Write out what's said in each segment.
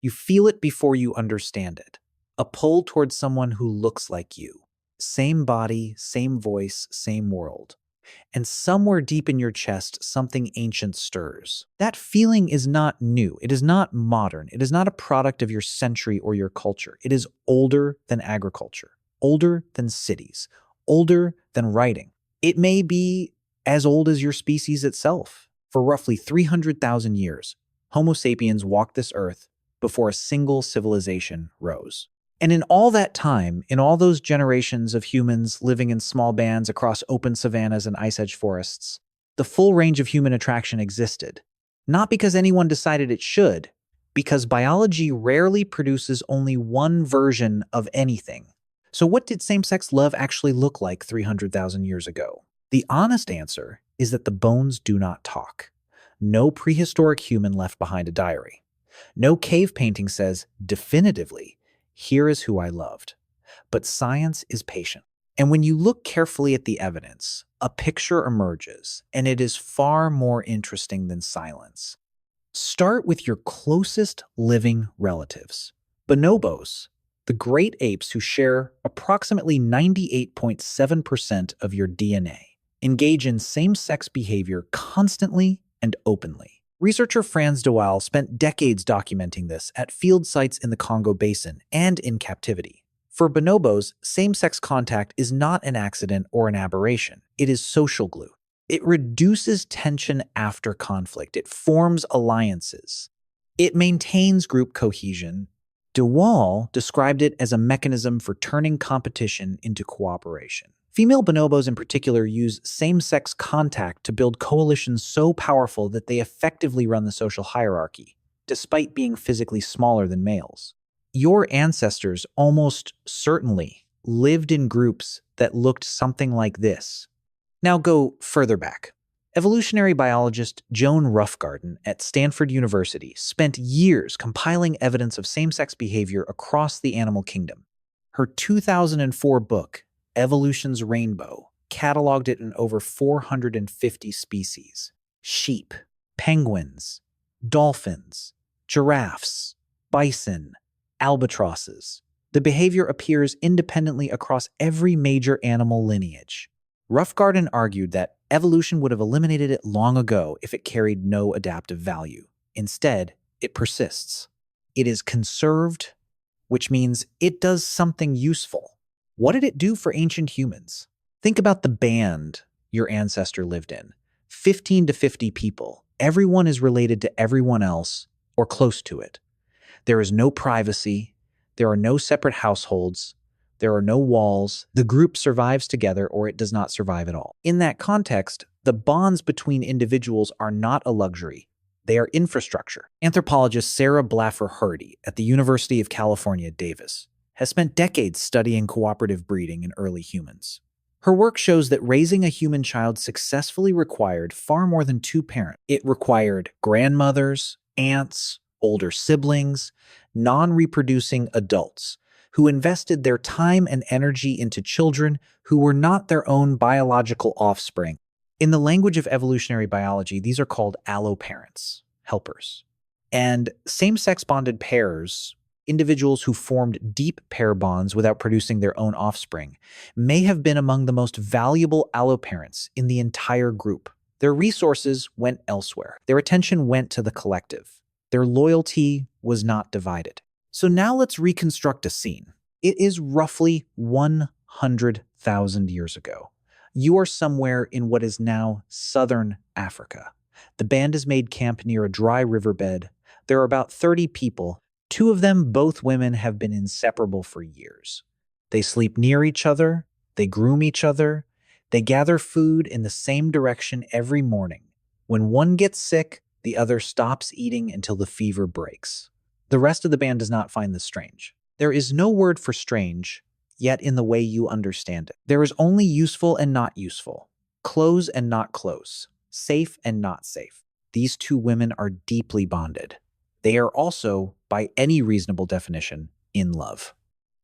You feel it before you understand it. A pull towards someone who looks like you. Same body, same voice, same world. And somewhere deep in your chest, something ancient stirs. That feeling is not new. It is not modern. It is not a product of your century or your culture. It is older than agriculture, older than cities, older than writing. It may be as old as your species itself. For roughly 300,000 years, Homo sapiens walked this earth before a single civilization rose. And in all that time, in all those generations of humans living in small bands across open savannas and ice-edge forests, the full range of human attraction existed. Not because anyone decided it should, because biology rarely produces only one version of anything. So what did same-sex love actually look like 300,000 years ago? The honest answer is that the bones do not talk. No prehistoric human left behind a diary. No cave painting says definitively, "Here is who I loved." But science is patient. And when you look carefully at the evidence, a picture emerges, and it is far more interesting than silence. Start with your closest living relatives. Bonobos, the great apes who share approximately 98.7% of your DNA, engage in same-sex behavior constantly and openly. Researcher Frans de Waal spent decades documenting this at field sites in the Congo Basin and in captivity. For bonobos, same-sex contact is not an accident or an aberration. It is social glue. It reduces tension after conflict. It forms alliances. It maintains group cohesion. De Waal described it as a mechanism for turning competition into cooperation. Female bonobos in particular use same-sex contact to build coalitions so powerful that they effectively run the social hierarchy, despite being physically smaller than males. Your ancestors almost certainly lived in groups that looked something like this. Now go further back. Evolutionary biologist Joan Roughgarden at Stanford University spent years compiling evidence of same-sex behavior across the animal kingdom. Her 2004 book, Evolution's Rainbow, cataloged it in over 450 species. Sheep, penguins, dolphins, giraffes, bison, albatrosses. The behavior appears independently across every major animal lineage. Roughgarden argued that evolution would have eliminated it long ago if it carried no adaptive value. Instead, it persists. It is conserved, which means it does something useful. What did it do for ancient humans? Think about the band your ancestor lived in. 15 to 50 people. Everyone is related to everyone else, or close to it. There is no privacy. There are no separate households. There are no walls. The group survives together or it does not survive at all. In that context, the bonds between individuals are not a luxury. They are infrastructure. Anthropologist Sarah Blaffer Hrdy at the University of California, Davis has spent decades studying cooperative breeding in early humans. Her work shows that raising a human child successfully required far more than two parents. It required grandmothers, aunts, older siblings, non-reproducing adults who invested their time and energy into children who were not their own biological offspring. In the language of evolutionary biology, these are called alloparents, helpers. And same-sex bonded pairs, individuals who formed deep pair bonds without producing their own offspring, may have been among the most valuable alloparents in the entire group. Their resources went elsewhere. Their attention went to the collective. Their loyalty was not divided. So now let's reconstruct a scene. It is roughly 100,000 years ago. You are somewhere in what is now southern Africa. The band has made camp near a dry riverbed. There are about 30 people. Two of them, both women, have been inseparable for years. They sleep near each other. They groom each other. They gather food in the same direction every morning. When one gets sick, the other stops eating until the fever breaks. The rest of the band does not find this strange. There is no word for strange, yet in the way you understand it. There is only useful and not useful, close and not close, safe and not safe. These two women are deeply bonded. They are also, by any reasonable definition, in love.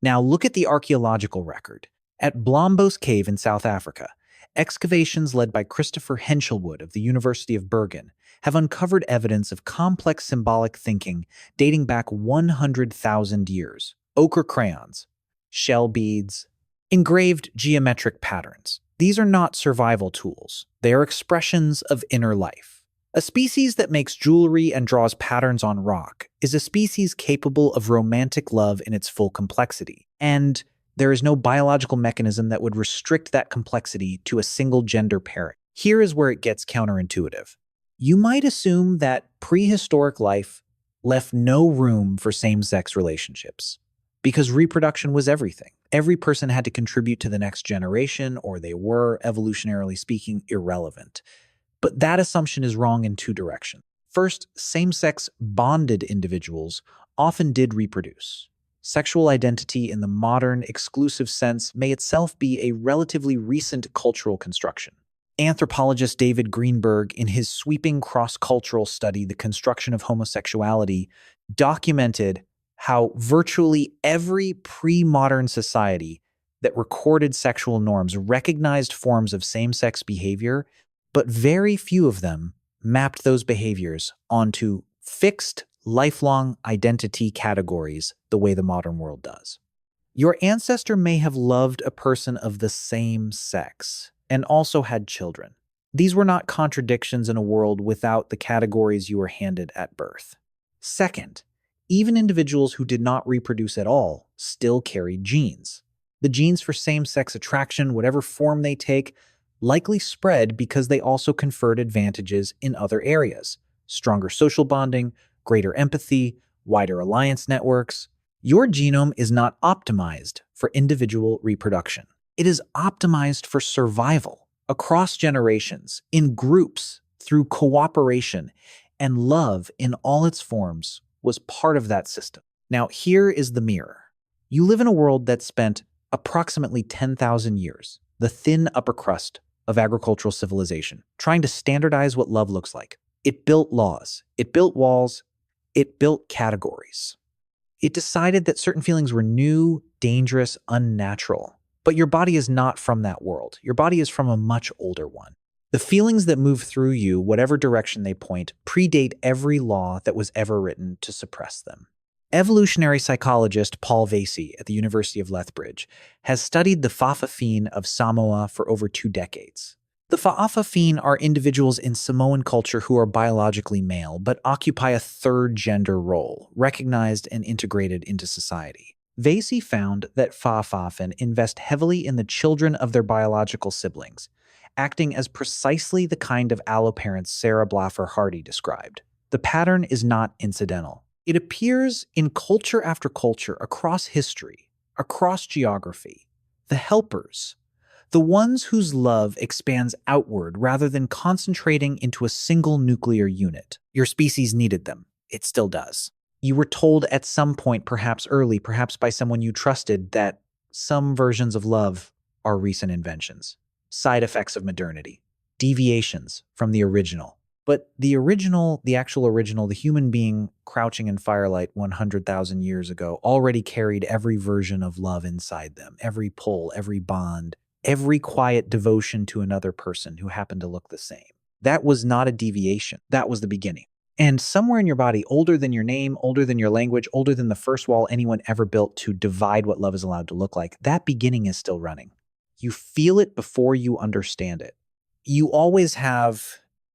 Now look at the archaeological record. At Blombos Cave in South Africa, Excavations led by Christopher Henshelwood of the University of Bergen have uncovered evidence of complex symbolic thinking dating back 100,000 years. Ochre crayons, shell beads, engraved geometric patterns. These are not survival tools. They are expressions of inner life. A species that makes jewelry and draws patterns on rock is a species capable of romantic love in its full complexity, and there is no biological mechanism that would restrict that complexity to a single gender pairing. Here is where it gets counterintuitive. You might assume that prehistoric life left no room for same-sex relationships because reproduction was everything. Every person had to contribute to the next generation, or they were, evolutionarily speaking, irrelevant. But that assumption is wrong in two directions. First, same-sex bonded individuals often did reproduce. Sexual identity in the modern, exclusive sense may itself be a relatively recent cultural construction. Anthropologist David Greenberg, in his sweeping cross-cultural study, The Construction of Homosexuality, documented how virtually every pre-modern society that recorded sexual norms recognized forms of same-sex behavior, but very few of them mapped those behaviors onto fixed, lifelong identity categories the way the modern world does. Your ancestor may have loved a person of the same sex and also had children. These were not contradictions in a world without the categories you were handed at birth. Second, even individuals who did not reproduce at all still carried genes. The genes for same-sex attraction, whatever form they take, likely spread because they also conferred advantages in other areas: stronger social bonding, greater empathy, wider alliance networks. Your genome is not optimized for individual reproduction. It is optimized for survival across generations, in groups, through cooperation, and love in all its forms was part of that system. Now, here is the mirror. You live in a world that spent approximately 10,000 years, the thin upper crust of agricultural civilization, trying to standardize what love looks like. It built laws, it built walls, it built categories. It decided that certain feelings were new, dangerous, unnatural. But your body is not from that world. Your body is from a much older one. The feelings that move through you, whatever direction they point, predate every law that was ever written to suppress them. Evolutionary psychologist Paul Vasey at the University of Lethbridge has studied the Fa'afafine of Samoa for over 2 decades. The Fa'afafine are individuals in Samoan culture who are biologically male but occupy a third gender role, recognized and integrated into society. Vasey found that Fa'afafine invest heavily in the children of their biological siblings, acting as precisely the kind of alloparents Sarah Blaffer Hrdy described. The pattern is not incidental. It appears in culture after culture, across history, across geography. The helpers, the ones whose love expands outward rather than concentrating into a single nuclear unit. Your species needed them. It still does. You were told at some point, perhaps early, perhaps by someone you trusted, that some versions of love are recent inventions, side effects of modernity, deviations from the original. But the original, the actual original, the human being crouching in firelight 100,000 years ago already carried every version of love inside them, every pull, every bond, every quiet devotion to another person who happened to look the same. That was not a deviation. That was the beginning. And somewhere in your body, older than your name, older than your language, older than the first wall anyone ever built to divide what love is allowed to look like, that beginning is still running. You feel it before you understand it. You always have